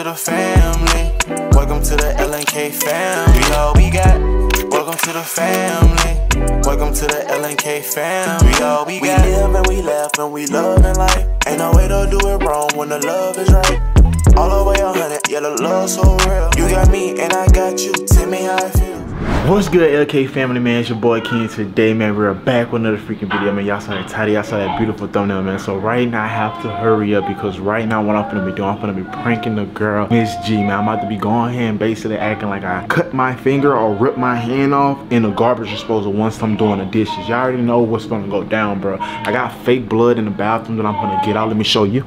to the family. Welcome to the LNK family. We all we got. Welcome to the family. Welcome to the LNK family. We all we got. We live and we laugh and we love in life. Ain't no way to do it wrong when the love is right. All the way 100, yeah, the love so real. You got me and I got you. Tell me how I feel. What's good, LK family, man? It's your boy King. Today, man, we're back with another freaking video, man. Y'all saw that title, y'all saw that beautiful thumbnail, man. So right now I have to hurry up because right now what I'm gonna be doing, I'm gonna be pranking the girl, Miss G, man. I'm about to be going here and basically acting like I cut my finger or ripped my hand off in a garbage disposal once I'm doing the dishes. Y'all already know what's gonna go down, bro. I got fake blood in the bathroom that I'm gonna get out. Let me show you.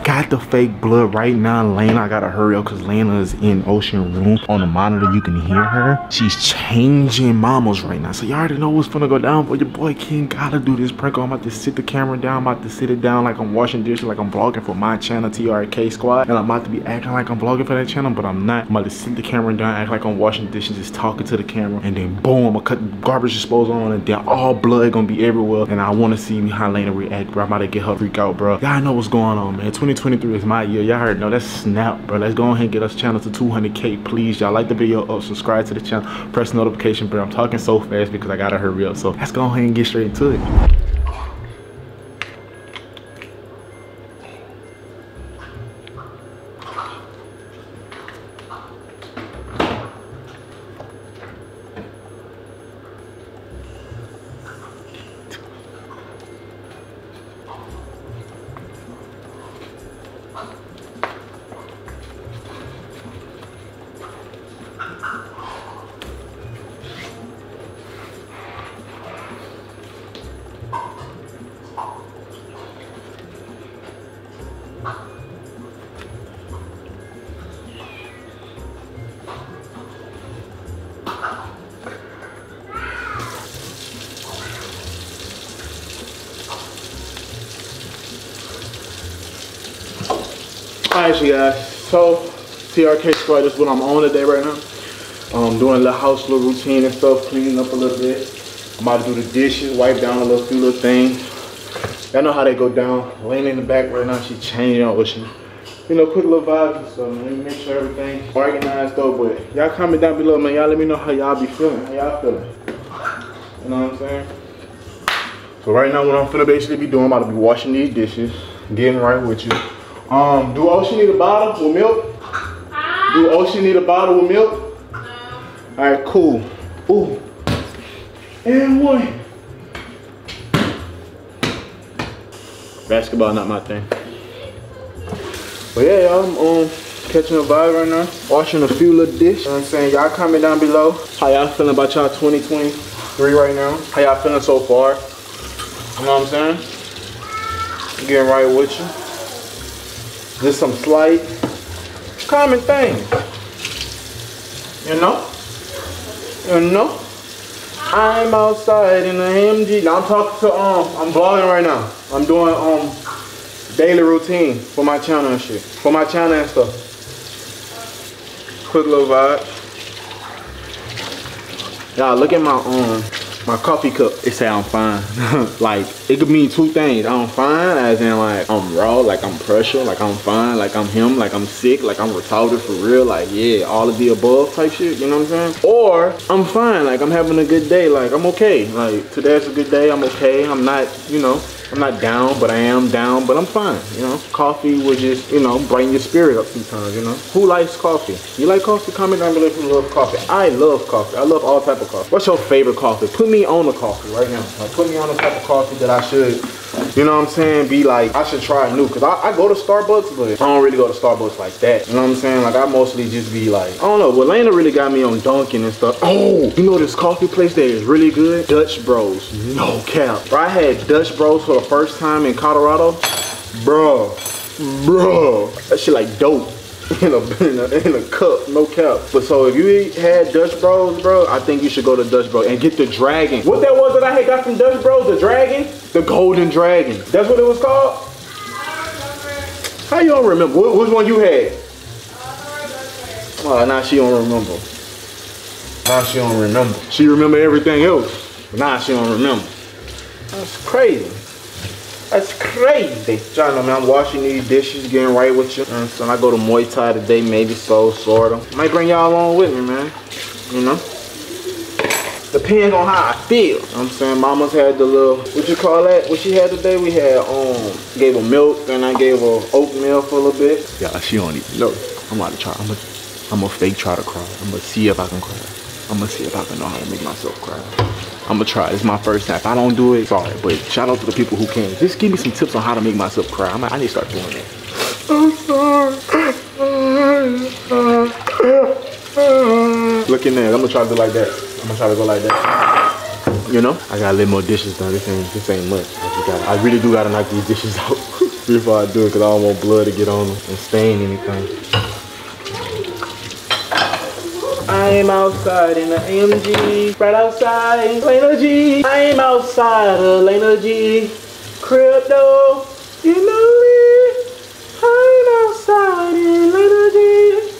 Got the fake blood right now. Laina, I gotta hurry up because Laina is in Ocean room. On the monitor, you can hear her. She's changing mamas right now. So you already know what's gonna go down. But your boy King gotta do this prank. I'm about to sit the camera down. I'm about to sit it down like I'm washing dishes, like I'm vlogging for my channel, TRK Squad. And I'm about to be acting like I'm vlogging for that channel, but I'm not. I'm about to sit the camera down, act like I'm washing dishes, just talking to the camera. And then boom, I'm gonna cut the garbage disposal on, and then all blood gonna be everywhere. And I wanna see how Laina react, bro. I'm about to get her freak out, bro. Y'all know what's going on, man. 2023 is my year. Y'all heard, no, that's snap, bro. Let's go ahead and get us channel to 200K, please. Y'all like the video up, subscribe to the channel, press the notification bell. I'm talking so fast because I gotta hurry up. So let's go ahead and get straight into it. Alright, you guys, so TRK Squad, this is what I'm on today right now. Doing a little house, little routine and stuff, cleaning up a little bit. I'm about to do the dishes, wipe down a few little things. Y'all know how they go down. Laina in the back right now, she's changing on what she, you know, quick little vibes and stuff, man. Make sure everything organized though, but y'all comment down below, man. Y'all let me know how y'all be feeling, how y'all feeling. You know what I'm saying? So right now what I'm finna basically be doing, I'm about to be washing these dishes, getting right with you. Do Ocean need a bottle with milk? Do Ocean need a bottle with milk? No. Alright, cool. Ooh. And one. Basketball not my thing. But yeah, y'all, I'm catching a vibe right now. Washing a few little dishes. You know what I'm saying? Y'all comment down below. How y'all feeling about y'all 2023 right now? How y'all feeling so far? You know what I'm saying? Getting right with you. Just some slight common things, you know? You know? I'm outside in the AMG. Now I'm talking to, I'm vlogging right now. I'm doing, daily routine for my channel and shit. For my channel and stuff. Quick little vibe. Y'all, look at my coffee cup. It say I'm fine. Like, it could mean two things. I'm fine, as in like I'm raw, like I'm pressure, like I'm fine, like I'm him, like I'm sick, like I'm retarded for real, like yeah, all of the above type shit, you know what I'm saying? Or I'm fine, like I'm having a good day, like I'm okay. Like today's a good day, I'm okay. I'm not, you know, I'm not down, but I am down, but I'm fine, you know? Coffee will just, you know, brighten your spirit up sometimes, you know? Who likes coffee? You like coffee? Comment down below if you love coffee. I love coffee. I love all type of coffee. What's your favorite coffee? Put me on the coffee right now. Like, put me on the type of coffee that I should, you know what I'm saying, be like, I should try new. Cause I go to Starbucks, but I don't really go to Starbucks like that. You know what I'm saying? Like, I mostly just be like, I don't know, but Laina really got me on Dunkin' and stuff. Oh, you know this coffee place there is really good? Dutch Bros. No cap. Bro, I had Dutch Bros for the first time in Colorado. Bro, that shit like dope. In a cup, no cap. But so if you had Dutch Bros, bro, I think you should go to Dutch Bros and get the dragon. What that was that I had got from Dutch Bros, the dragon? The golden dragon. That's what it was called? How you don't remember? Which one you had? Oh, now she don't remember. Now she don't remember. She remember everything else, but now she don't remember. That's crazy. That's crazy. Y'all know, man, I'm washing these dishes, getting right with you. And so I go to Muay Thai today, maybe so, sort of. Might bring y'all along with me, man. You know? Depends on how I feel. You know what I'm saying? Mama's had the little, what you call that? What she had today? We had, gave her milk and I gave her oatmeal for a little bit. Yeah, she don't even know. I'm about to try. I'm gonna fake try to cry. I'm gonna see if I can cry. I'm gonna see if I can know how to make myself cry. I'm gonna try. This is my first time. If I don't do it, sorry. But shout out to the people who can. Just give me some tips on how to make myself cry. I need to start doing that. I'm sorry. Look in there. I'm gonna try to do like that. I'm gonna try to go like that. You know? I got a little more dishes done. This ain't much. I really do gotta knock these dishes out before I do it, because I don't want blood to get on them and stain anything. I'm outside in the AMG, right outside Laina G. I'm outside of Laina G. Crypto, you know it. I'm outside in Laina G.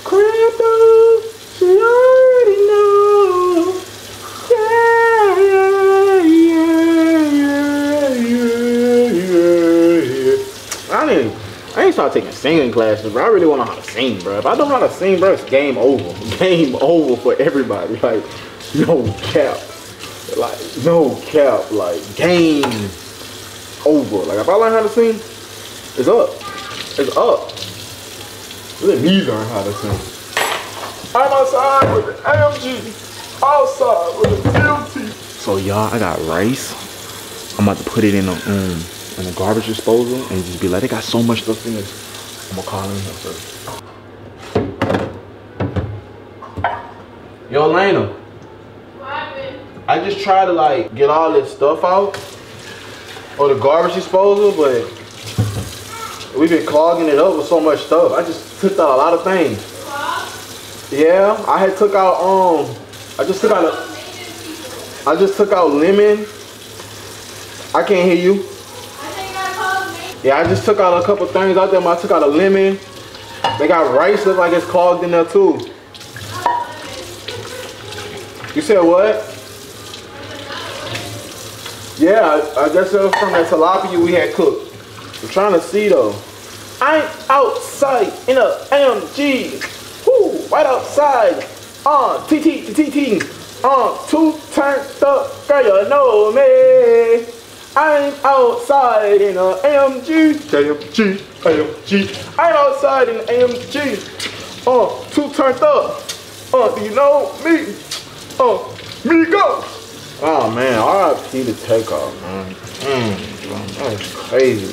Crypto, she already know. Yeah, yeah, yeah, yeah, yeah, yeah. I ain't start taking singing classes, bro. I really want to know how to sing, bro. If I don't know how to sing, bro, it's game over. Game over for everybody. Like, no cap. Like, no cap. Like, game over. Like, if I learn how to sing, it's up. It's up. Let me learn how to sing. I'm outside with the AMG. Outside with the TLT. So, y'all, I got rice. I'm about to put it in a garbage disposal and just be like, they got so much stuff in this. I'm gonna call in here first. Yo, Laina. What happened? I just try to like get all this stuff out or the garbage disposal, but we've been clogging it up with so much stuff. I just took out a lot of things. Yeah, I had took out I just took out lemon. I can't hear you. Yeah, I just took out a couple things out there. I took out a lemon. They got rice, look like it's clogged in there too. You said what? Yeah, I guess it was from that tilapia we had cooked. I'm trying to see though. I'm outside in a AMG. Woo, right outside. TT. Two turned up, girl, you know me. I'm outside in a AMG. I'm outside in an AMG. Two turned up. Do you know me? Me go. Oh man, RIP the takeoff, man. That's crazy.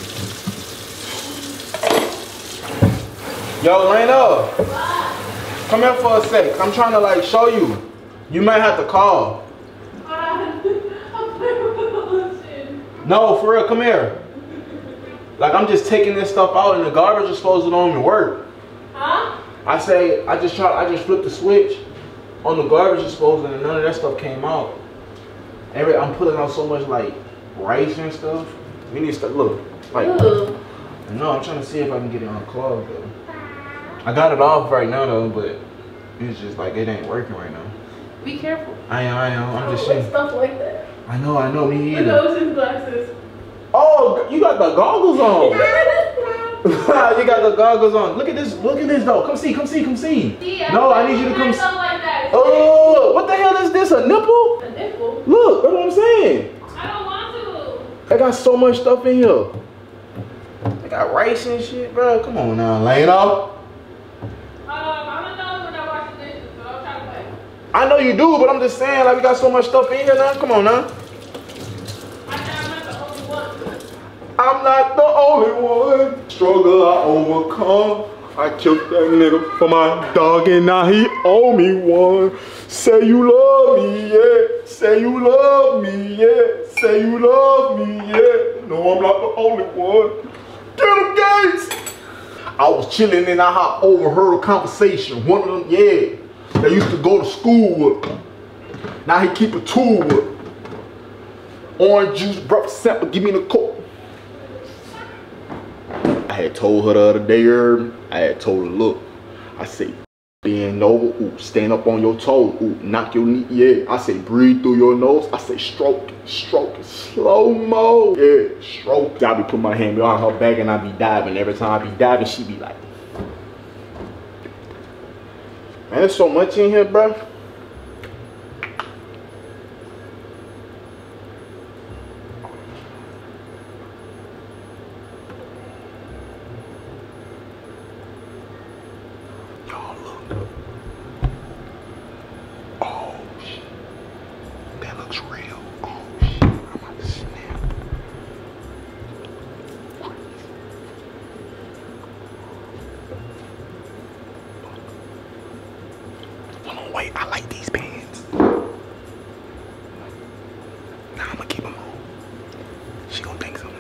Yo, Laina, come here for a sec. I'm trying to like show you. You might have to call. No, for real, come here. Like, I'm just taking this stuff out and the garbage disposal don't even work. Huh? I just flipped the switch on the garbage disposal and none of that stuff came out. I'm putting out so much like rice and stuff. We need to look. Like, no, I'm trying to see if I can get it unclogged though. I got it off right now though, but it's just like it ain't working right now. Be careful. I am. I'm just saying. Stuff like that. I know, me either. Look at Ocean's glasses. Oh, you got the goggles on. You got the goggles on. Look at this though. Come see. No, I need you to come see. Like oh, what the hell is this? A nipple? A nipple? Look, that's what I'm saying. I don't want to. I got so much stuff in here. I got rice and shit, bro. Come on now, Laina. I'm gonna when I wash the dishes, so I'll try to play. I know you do, but I'm just saying, like, we got so much stuff in here now. Come on now. I'm not the only one. Struggle I overcome. I killed that nigga for my dog and now he owe me one. Say you love me, yeah. Say you love me, yeah. Say you love me, yeah. No, I'm not the only one. Get him, Gates. I was chilling and I overheard a conversation. One of them, yeah, they used to go to school with. Now he keep a tool with. Orange juice, breakfast sample, give me the coke. I had told her the other day, I had told her, look, I say, in bend over, ooh, stand up on your toe, ooh, knock your knee, yeah. I say breathe through your nose, I say stroke it, slow-mo, yeah, stroke it. I be putting my hand behind her back and I be diving. Every time I be diving, she be like, man, there's so much in here, bro. Wait, I like these pants. Nah, I'm gonna keep them on. She gonna think something.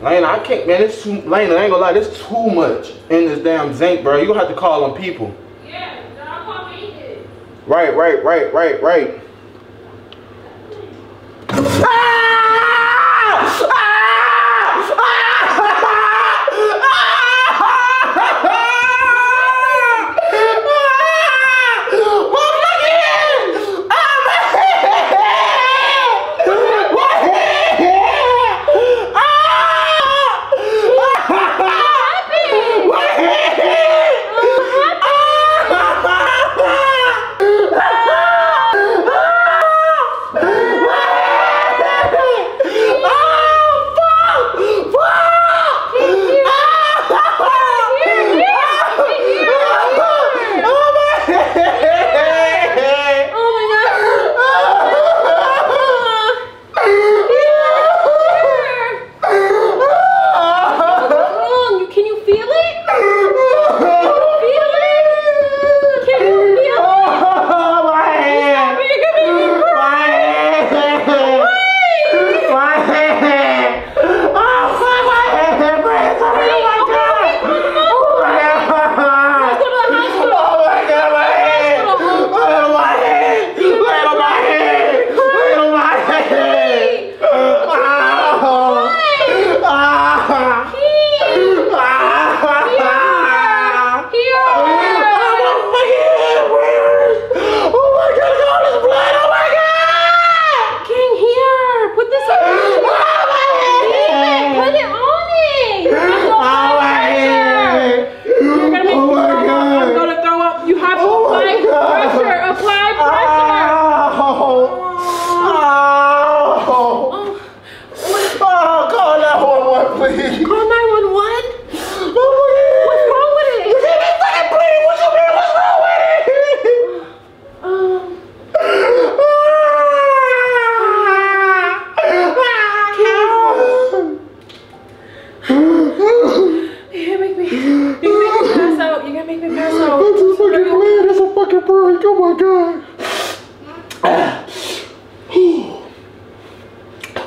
Laina, I can't, man, it's too, Laina, I ain't gonna lie, there's too much in this damn zinc, bro. You gonna have to call on people. Yeah, I'll call me. Right.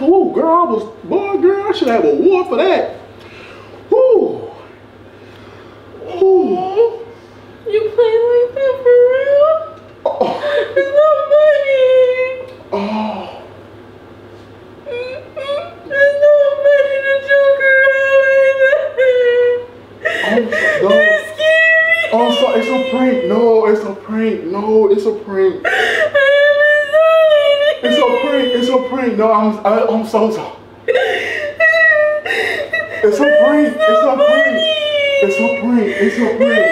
Woo, girl, girl, I should have a award for that. Woo. Woo. You play like that for real? Oh. It's not funny. Oh. It's not funny to joke around like that. Oh, no. It's scary. I'm sorry. It's a prank. No, it's a prank. No, it's a prank. It's a prank. It's a prank. No, I'm so sorry. It's a prank. It's a prank. It's a prank. It's a prank.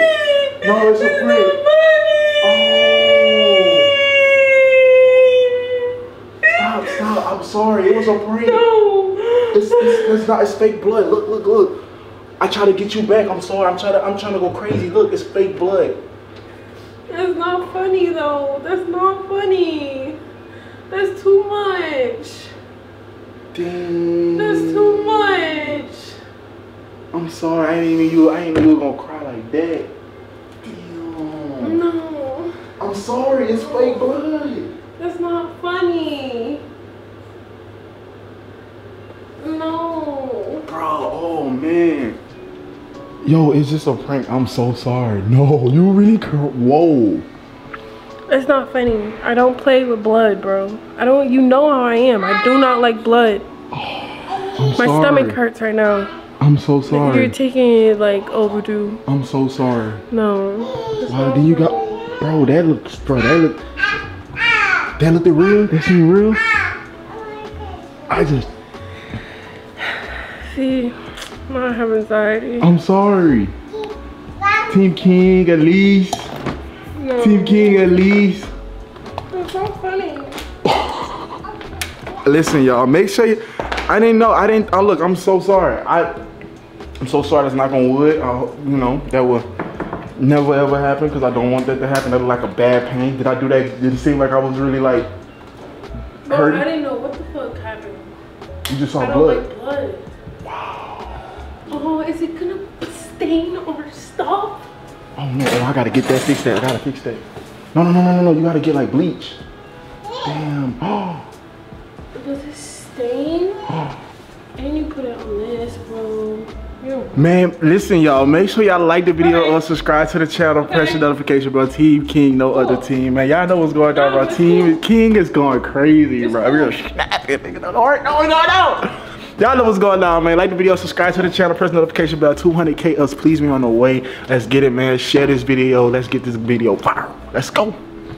No, it's a prank. Oh. Stop. I'm sorry. It was a prank. No. It's not. It's fake blood. Look. I try to get you back. I'm sorry. I'm trying to go crazy. Look, it's fake blood. That's not funny though. That's not funny. That's too much. Dang. That's too much. I'm sorry. I ain't even you were gonna cry like that. Damn. No. I'm sorry. It's fake blood. That's not funny. No. Bro, oh man. Yo, it's just a prank. I'm so sorry. No, you really can't. Whoa. It's not funny. I don't play with blood, bro. You know how I am. I do not like blood. I'm My sorry. stomach hurts right now. I'm so sorry. You're taking it like overdue. I'm so sorry. No. Why do you got, bro? That looked real. That seemed real. I just. See, I have anxiety. I'm sorry. Team King at least. No. Team King at least. It's not funny. Listen, y'all. Make sure you. Oh, look. I'm so sorry. I'm so sorry. That's not gonna wood. You know that will never ever happen because I don't want that to happen. That looked like a bad pain. Did I do that? Did it seem like I was really like hurting? I didn't know what the fuck happened. You just saw I don't blood. like blood. Wow. Oh, is it gonna stain or stop? Oh no, I gotta get that fixed. I gotta fix that. No. You gotta get like bleach. Damn. Oh. Does it stain? And you put it on this, bro. Man, listen, y'all. Make sure y'all like the video or subscribe to the channel. Press the notification, bro. Team King, no other team, man. Y'all know what's going on, bro. Team King is going crazy, bro. We're gonna snap it, nigga. No. Y'all know what's going on, man. Like the video, subscribe to the channel, press the notification bell. 200K us, please me on the way. Let's get it, man. Share this video. Let's get this video viral. Let's go.